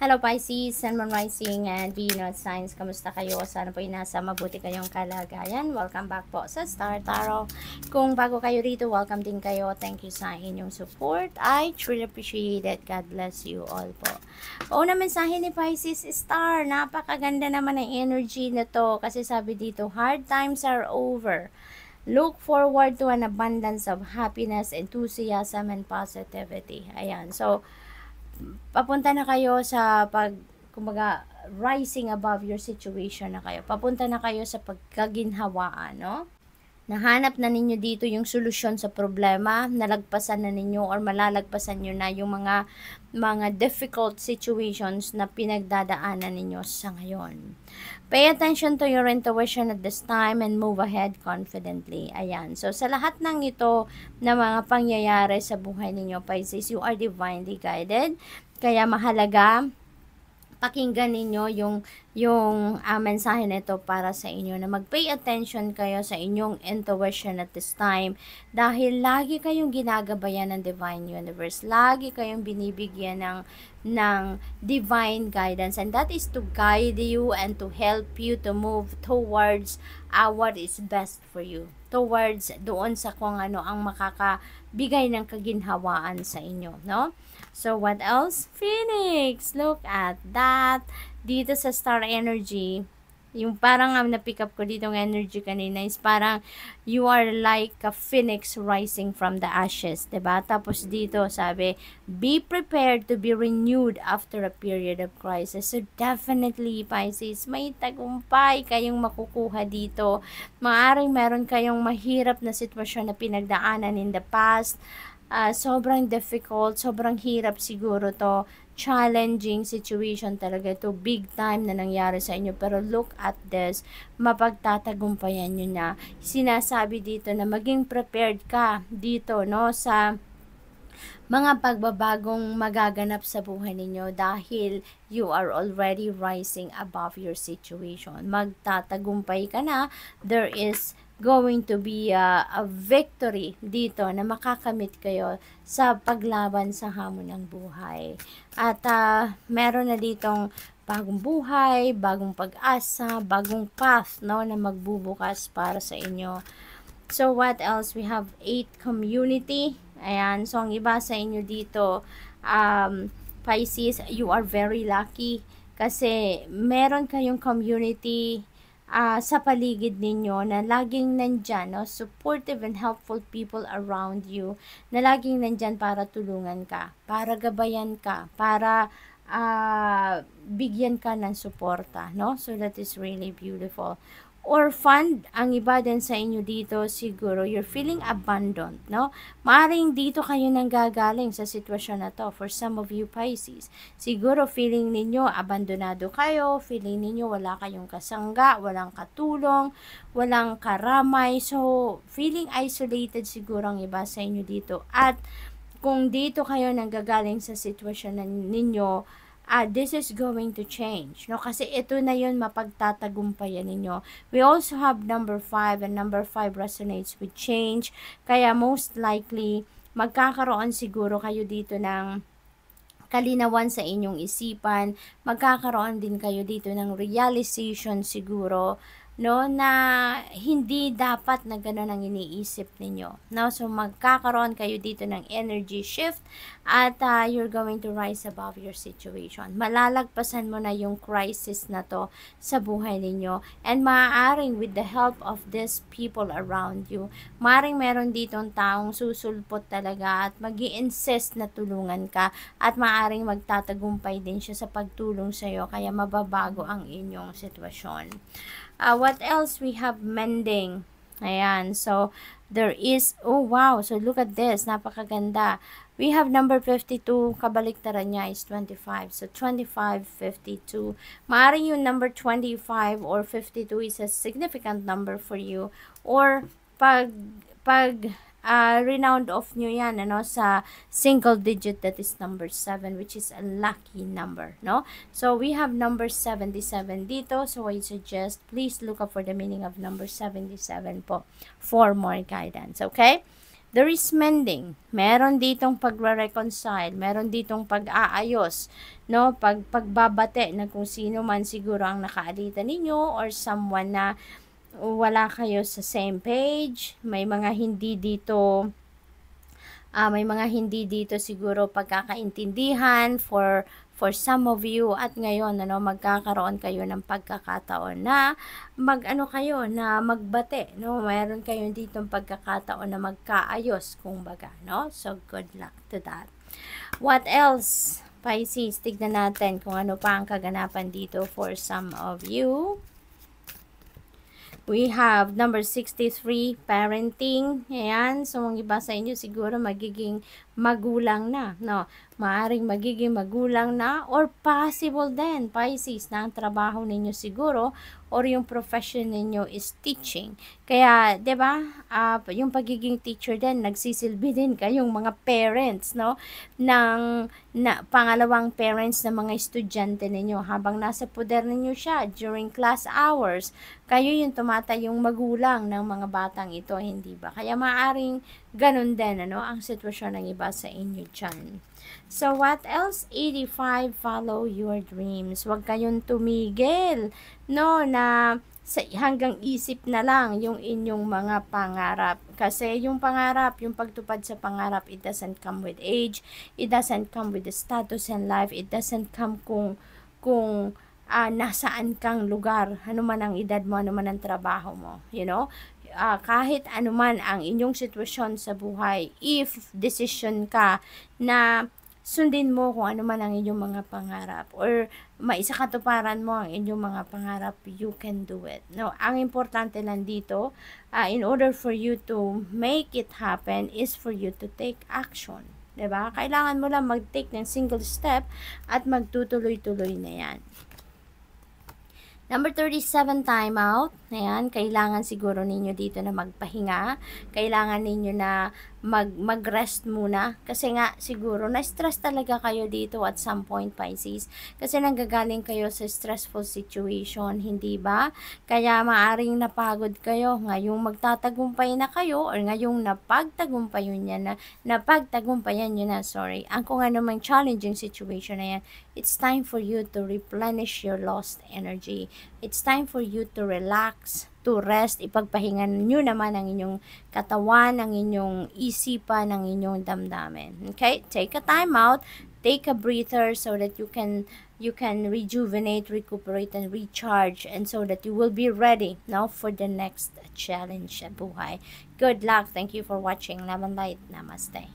Hello Pisces, Sun, Moon Rising, and Venus Signs. Kamusta kayo? Sana po nasa mabuti kayong kalagayan. Welcome back po sa Star Tarot. Kung bago kayo rito, welcome din kayo. Thank you sa inyong support. I truly appreciate it. God bless you all po. Una mensahe ni Pisces Star. Napakaganda naman ang energy na to. Kasi sabi dito, hard times are over. Look forward to an abundance of happiness, enthusiasm, and positivity. Ayan. So, papunta na kayo sa kumbaga, rising above your situation na kayo. Papunta na kayo sa pagkaginhawaan, no? Nahanap na ninyo dito yung solusyon sa problema, nalagpasan na ninyo or malalagpasan nyo na yung mga difficult situations na pinagdadaanan ninyo sa ngayon. Pay attention to your intuition at this time and move ahead confidently. Ayan. So, sa lahat ng ito na mga pangyayari sa buhay ninyo, Pisces, you are divinely guided. Kaya mahalaga pakinggan ninyo yung mensahe nito para sa inyo, na mag-pay attention kayo sa inyong intuition at this time, dahil lagi kayong ginagabayan ng Divine Universe, lagi kayong binibigyan ng divine guidance, and that is to guide you and to help you to move towards what is best for you, towards doon sa kung ano ang makakabigay ng kaginhawaan sa inyo, no? So, what else? Phoenix! Look at that! Dito sa star energy, yung parang na-pick up ko dito ng energy kanina is parang you are like a phoenix rising from the ashes, diba? Tapos dito sabi, be prepared to be renewed after a period of crisis. So, definitely, Pisces, may tagumpay kayong makukuha dito. Maaring meron kayong mahirap na sitwasyon na pinagdaanan in the past. Sobrang difficult, sobrang hirap siguro to, challenging situation talaga to, big time na nangyari sa inyo, pero look at this, mapagtatagumpayan nyo na. Sinasabi dito na maging prepared ka dito, no, sa mga pagbabagong magaganap sa buhay ninyo, dahil you are already rising above your situation. Magtatagumpay ka na. There is going to be a victory dito na makakamit kayo sa paglaban sa hamon ng buhay. At meron na ditong bagong buhay, bagong pag-asa, bagong path, no, na magbubukas para sa inyo. So, what else? We have 8 community. Ayan. So, ang iba sa inyo dito, Pisces, you are very lucky kasi meron kayong community sa paligid ninyo na laging nandyan, no? Supportive and helpful people around you na laging nandyan para tulungan ka, para gabayan ka, para bigyan ka ng suporta, no? So, that is really beautiful. Orphan, ang iba din sa inyo dito, siguro you're feeling abandoned, no? Maaring dito kayo nanggagaling sa sitwasyon na to for some of you Pisces. Siguro feeling ninyo abandonado kayo, feeling ninyo wala kayong kasangga, walang katulong, walang karamay, so feeling isolated siguro ang iba sa inyo dito. At kung dito kayo nanggagaling sa sitwasyon ninyo, this is going to change, no? Kasi ito na yun, mapagtatagumpayan ninyo. We also have number 5, and number 5 resonates with change. Kaya most likely, magkakaroon siguro kayo dito ng kalinawan sa inyong isipan. Magkakaroon din kayo dito ng realization siguro, no, na hindi dapat na gano'n ang iniisip ninyo, no? So, magkakaroon kayo dito ng energy shift at you're going to rise above your situation. Malalagpasan mo na yung crisis na to sa buhay ninyo, and maaaring with the help of these people around you, maaaring meron ditong taong susulpot talaga at mag-i-insist na tulungan ka, at maaaring magtatagumpay din siya sa pagtulong sa iyo, kaya mababago ang inyong sitwasyon. What else? We have mending. Ayan. So, there is, oh wow. So, look at this. Napakaganda. We have number 52. Kabaliktaran niya is 25. So, 25, 52. Maaring yung number 25 or 52 is a significant number for you. Or, renowned off nyo yan, ano, sa single digit, that is number 7, which is a lucky number, no? So, we have number 77 dito. So, I suggest, please look up for the meaning of number 77 po for more guidance, okay? There is mending. Meron ditong pagre-reconcile, meron ditong pag-aayos, no? Pagbabate na kung sino man siguro ang nakaalitan ninyo or someone na wala kayo sa same page. May mga hindi dito siguro pagkakaintindihan for some of you, at ngayon magkakaroon kayo ng pagkakataon na magbate, no? Meron kayo ditong pagkakataon na magkaayos kumbaga, no? So good luck to that. What else, Pisces? Tignan natin kung ano pa ang kaganapan dito for some of you. We have number 63, parenting. Ayan. So, ang iba sa inyo siguro magiging magulang na, no? Maaring magiging magulang na, or possible din, Pisces, na ang trabaho ninyo siguro or yung profession ninyo is teaching. Kaya, 'di ba? Yung pagiging teacher din, nagsisilbi din kayong mga parents, no? Pangalawang parents ng mga estudyante ninyo habang nasa poder ninyo siya during class hours. Kayo yung tumatayong magulang ng mga batang ito, hindi ba? Kaya maaring ganun din, ang sitwasyon ng iba sa inyo dyan. So, what else? 85, follow your dreams. Huwag kayong tumigil, no, na hanggang isip na lang yung inyong mga pangarap. Kasi yung pangarap, yung pagtupad sa pangarap, it doesn't come with age, it doesn't come with the status in life, it doesn't come kung nasaan kang lugar, ano man ang edad mo, ano man ang trabaho mo, kahit ano man ang inyong sitwasyon sa buhay, if decision ka na sundin mo kung ano man ang inyong mga pangarap or maisakatuparan mo ang inyong mga pangarap, you can do it. No, ang importante lang dito, in order for you to make it happen is for you to take action. 'Di ba? Kailangan mo lang mag-take ng single step at magtutuloy-tuloy na 'yan. Number 37, time out. Ayan, kailangan siguro ninyo dito na magpahinga. Kailangan ninyo na mag-rest muna. Kasi nga, siguro, na-stress talaga kayo dito at some point, Pisces. Kasi nanggagaling kayo sa stressful situation, hindi ba? Kaya maaring napagod kayo. Ngayong magtatagumpay na kayo or ngayong napagtagumpayan nyo na, sorry. Ang kung ano mang challenging situation na yan, it's time for you to replenish your lost energy. It's time for you to relax, to rest. Ipagpahingan nyo naman ang inyong katawan, ang inyong isipan, ang inyong damdamin. Okay? Take a time out, take a breather so that you can rejuvenate, recuperate, and recharge, and so that you will be ready now for the next challenge sa buhay. Good luck. Thank you for watching. Love and light. Namaste.